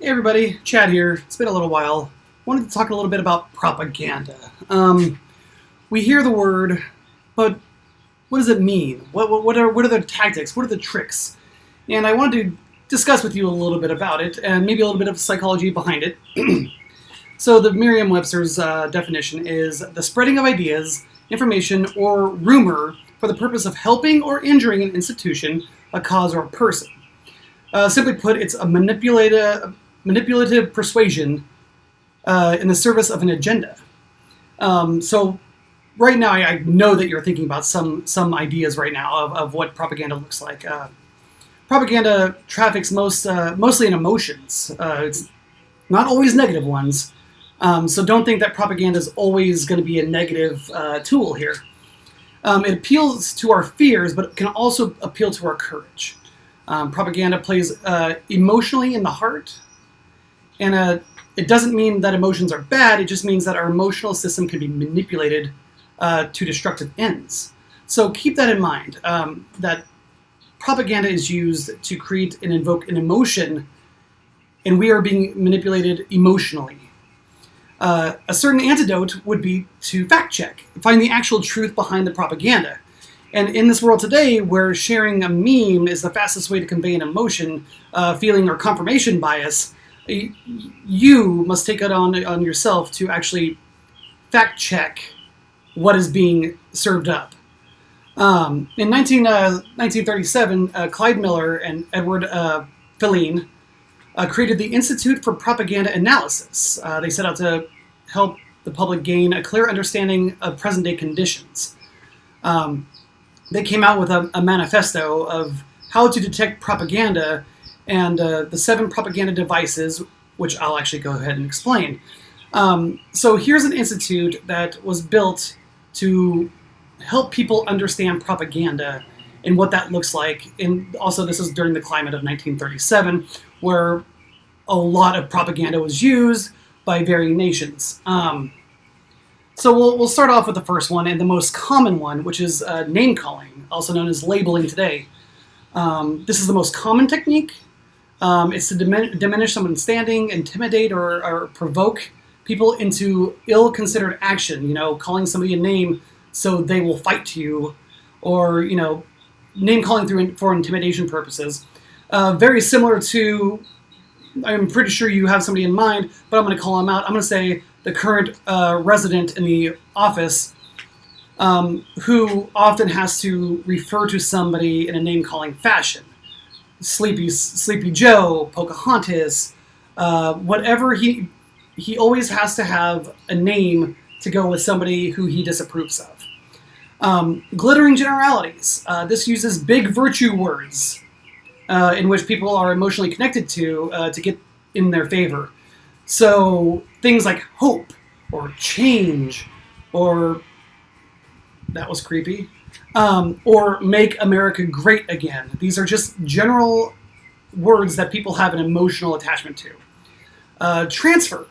Hey everybody, Chad here. It's been a little while. Wanted to talk a little bit about propaganda. We hear the word, but what does it mean? What are the tactics? What are the tricks? And I wanted to discuss with you a little bit about it and maybe a little bit of psychology behind it. So the Merriam-Webster's definition is the spreading of ideas, information, or rumor for the purpose of helping or injuring an institution, a cause, or a person. Simply put, it's a manipulative persuasion in the service of an agenda. So right now, I know that you're thinking about some ideas right now of what propaganda looks like. Propaganda traffics mostly in emotions. It's not always negative ones. So don't think that propaganda is always going to be a negative tool here. It appeals to our fears, but it can also appeal to our courage. Propaganda plays emotionally in the heart, and it doesn't mean that emotions are bad. It just means that our emotional system can be manipulated to destructive ends. So keep that in mind, that propaganda is used to create and invoke an emotion, and we are being manipulated emotionally. A certain antidote would be to fact check, find the actual truth behind the propaganda. And in this world today, where sharing a meme is the fastest way to convey an emotion, feeling, or confirmation bias, you must take it on yourself to actually fact check what is being served up. In 1937, Clyde Miller and Edward Filene created the Institute for Propaganda Analysis. They set out to help the public gain a clear understanding of present-day conditions. They came out with a manifesto of how to detect propaganda and the 7 propaganda devices, which I'll actually go ahead and explain. So here's an institute that was built to help people understand propaganda and what that looks like. And also, this is during the climate of 1937, where a lot of propaganda was used by varying nations. So we'll start off with the first one, and the most common one, which is name-calling, also known as labeling today. This is the most common technique. It's to diminish someone's standing, intimidate, or provoke people into ill-considered action, calling somebody a name so they will fight you, or, name-calling for intimidation purposes. Very similar to, I'm pretty sure you have somebody in mind, but I'm going to call them out. I'm going to say the current resident in the office who often has to refer to somebody in a name-calling fashion. Sleepy Joe, Pocahontas, whatever he always has to have a name to go with somebody who he disapproves of. Glittering generalities. This uses big virtue words in which people are emotionally connected to get in their favor. So things like hope or change or, that was creepy, or make America great again. These are just general words that people have an emotional attachment to. Transfer.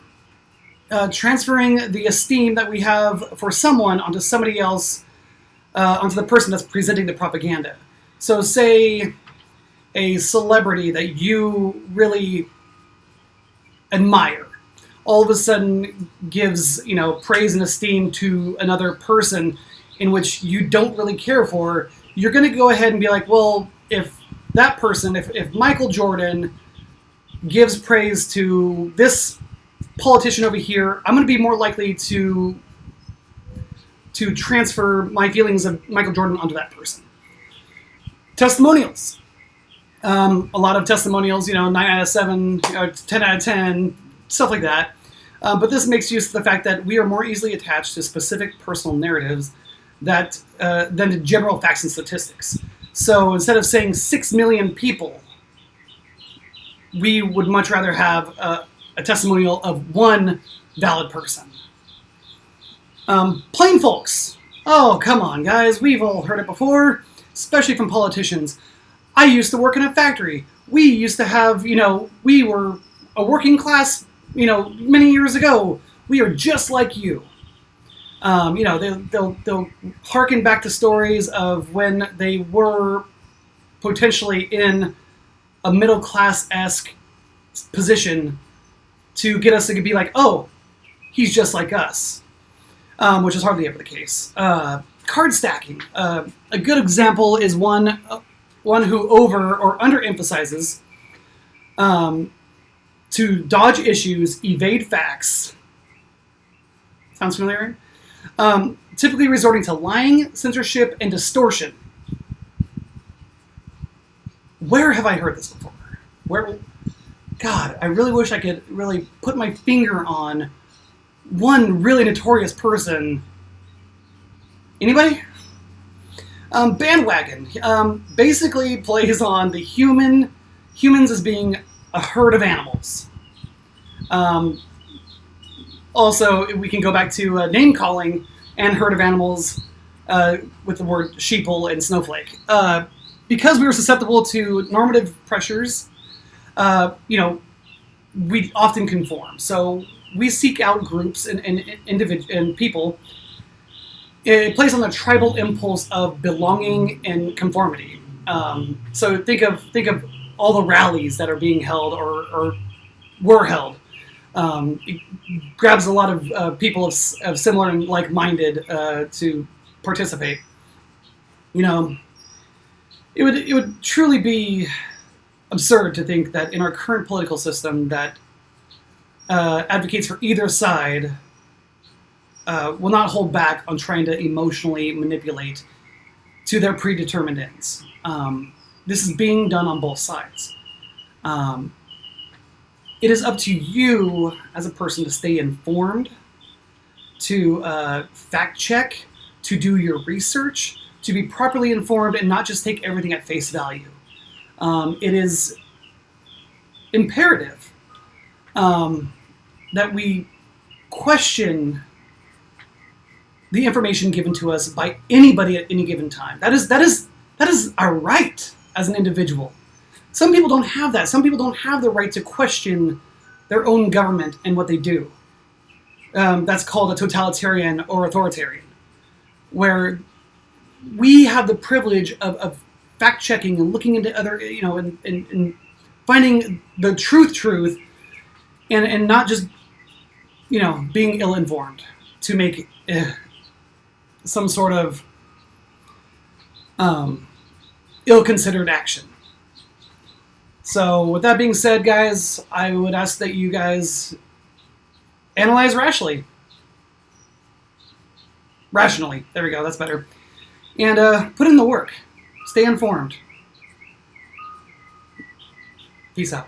Transferring the esteem that we have for someone onto somebody else, onto the person that's presenting the propaganda. So say a celebrity that you really admire all of a sudden gives, praise and esteem to another person in which you don't really care for. You're going to go ahead and be like, well, if that person, if Michael Jordan gives praise to this politician over here, I'm going to be more likely to transfer my feelings of Michael Jordan onto that person. Testimonials. A lot of testimonials, 9 out of 7, 10 out of 10, stuff like that. But this makes use of the fact that we are more easily attached to specific personal narratives than to general facts and statistics. So instead of saying 6 million people, we would much rather have a testimonial of one valid person. Plain folks. Oh, come on, guys. We've all heard it before, especially from politicians. I used to work in a factory. We used to have, we were a working class, many years ago. We are just like you. They'll harken back to stories of when they were potentially in a middle class-esque position to get us to be like, oh, he's just like us, which is hardly ever the case. Card stacking. A good example is one who over or underemphasizes to dodge issues, evade facts. Sounds familiar? Typically resorting to lying, censorship, and distortion. Where have I heard this before? Where? God, I really wish I could really put my finger on one really notorious person. Anybody? Bandwagon. Basically plays on the humans as being a herd of animals. Also, we can go back to name calling and herd of animals with the word sheeple and snowflake. Because we were susceptible to normative pressures, we often conform. So we seek out groups and people. It plays on the tribal impulse of belonging and conformity. So think of all the rallies that are being held or were held. It grabs a lot of people of similar and like-minded to participate. It would truly be absurd to think that in our current political system that advocates for either side will not hold back on trying to emotionally manipulate to their predetermined ends. This is being done on both sides. It is up to you as a person to stay informed, to fact check, to do your research, to be properly informed and not just take everything at face value. It is imperative that we question the information given to us by anybody at any given time. That is our right as an individual. Some people don't have that. Some people don't have the right to question their own government and what they do. That's called a totalitarian or authoritarian, where we have the privilege of fact-checking and looking into other, and finding the truth, and not just, being ill-informed to make some sort of ill-considered action. So with that being said, guys, I would ask that you guys analyze rationally. There we go. That's better. And put in the work. Stay informed. Peace out.